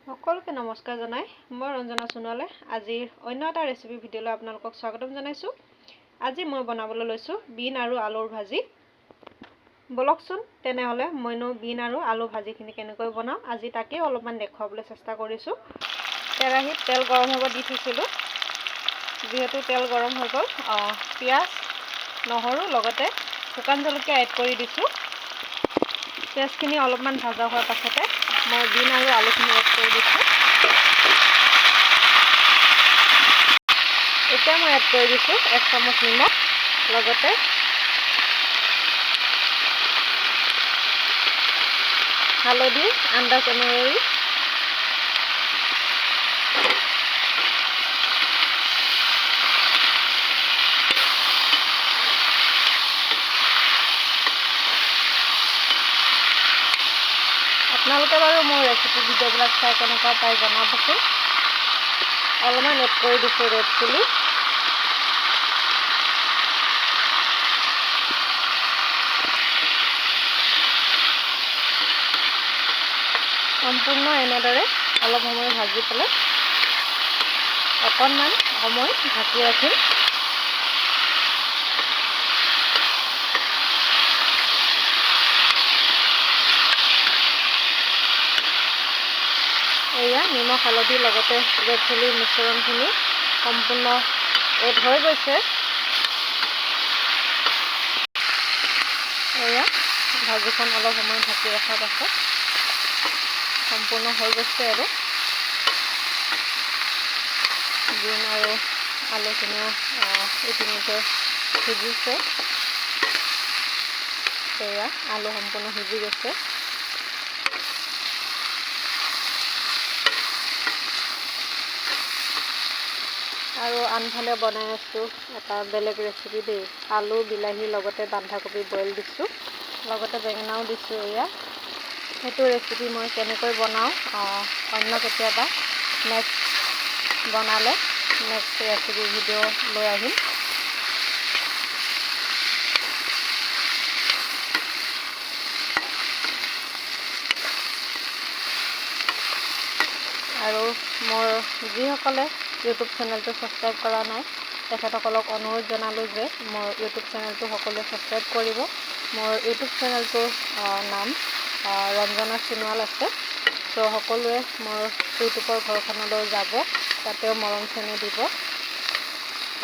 সকলোকে নমস্কাৰ জনাই মই ৰঞ্জনা সোণোৱালে আজিৰ অন্য এটা ৰেচিপি ভিডিঅ'লৈ আপোনালোকক স্বাগতম জনাইছো। আজি মই বনাবলৈ লৈছো বিন আৰু আলুৰ ভাজি। বলকচোন তেনেহলে মইনো বিন আৰু আলু ভাজিখিনি কেনেকৈ বনাও আজি তাকে অলপমান দেখুৱাবলৈ চেষ্টা কৰিছো। কেৰাহীত তেল গৰম হ'ব দি থৈছিলো। যেহেতু তেল গৰম হৈ গ'ল পিয়াজ নহৰু লগতে শুকান জলকীয়া এড কৰি দিছো। পিয়াজখিনি অলপমান ভাজা হোৱাৰ পাছতে মই বিন আৰু আলুখিনি এড কৰি দিছো। এতিয়া মই এড কৰি দিছো 1 চামুচ নিমখ লগতে হালধি আন্দাজ অনুসৰি আপোনালোকে বাৰু মোৰ ৰেচিপি ভিডিঅ'বিলাক চাই কেনেকুৱা পাই জনাবচোন। অলপমান এড কৰি দিছোঁ ৰেড চিলি। সম্পূৰ্ণ এনেদৰে অলপ সময় ভাজি পেলাই অকণমান সময় ঢাকি ৰাখিম। এয়া নিমখ হালধি লগতে ৰেড চিলিৰ মিশ্ৰণখিনি সম্পূৰ্ণ এড হৈ গৈছে। এয়া ভাজিখন অলপ সময় ঢাকি ৰখাৰ পাছত সম্পূৰ্ণ হৈ গৈছে আৰু বিন আৰু আলুখিনিও ইতিমধ্যে সিজিছে। এয়া আলু সম্পূৰ্ণ সিজি গৈছে। আৰু আনফালে বনাই আছোঁ এটা বেলেগ ৰেচিপি দেই। আলু বিলাহী লগতে বন্ধাকবি বইল দিছোঁ লগতে বেঙেনাও দিছোঁ। এয়া সেইটো ৰেচিপি মই কেনেকৈ বনাওঁ অন্য কেতিয়াবা নেক্সট বনালে নেক্সট ৰেচিপি ভিডিঅ' লৈ আহিম। আৰু মোৰ যিসকলে ইউটিউব চেনেলটো ছাবস্ক্ৰাইব কৰা নাই তেখেতসকলক অনুৰোধ জনালোঁ যে মোৰ ইউটিউব চেনেলটো সকলোৱে ছাবস্ক্ৰাইব কৰিব। মোৰ ইউটিউব চেনেলটোৰ নাম ৰঞ্জনা সোণোৱাল আছে। চ' সকলোৱে মোৰ ইউটিউবৰ ঘৰখনলৈ যাব, তাতেও মৰম চেনেহ দিব।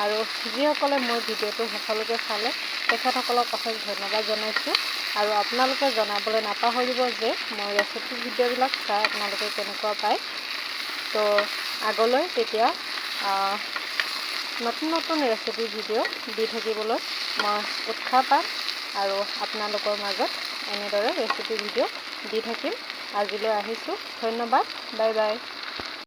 আৰু যিসকলে মোৰ ভিডিঅ'টো সকলোকে চালে তেখেতসকলক অশেষ ধন্যবাদ জনাইছোঁ। আৰু আপোনালোকে জনাবলৈ নাপাহৰিব যে মোৰ ৰেচিপি ভিডিঅ'বিলাক চাই আপোনালোকে কেনেকুৱা পায়। তো আগলৈ তেতিয়া নতুন নতুন ৰেচিপি ভিডিঅ' দি থাকিবলৈ মই উৎসাহ পাম আৰু আপোনালোকৰ মাজত এনেদৰে ৰেচিপি ভিডিঅ' দি থাকিম। আজিলৈ আহিছোঁ, ধন্যবাদ, বাই বাই।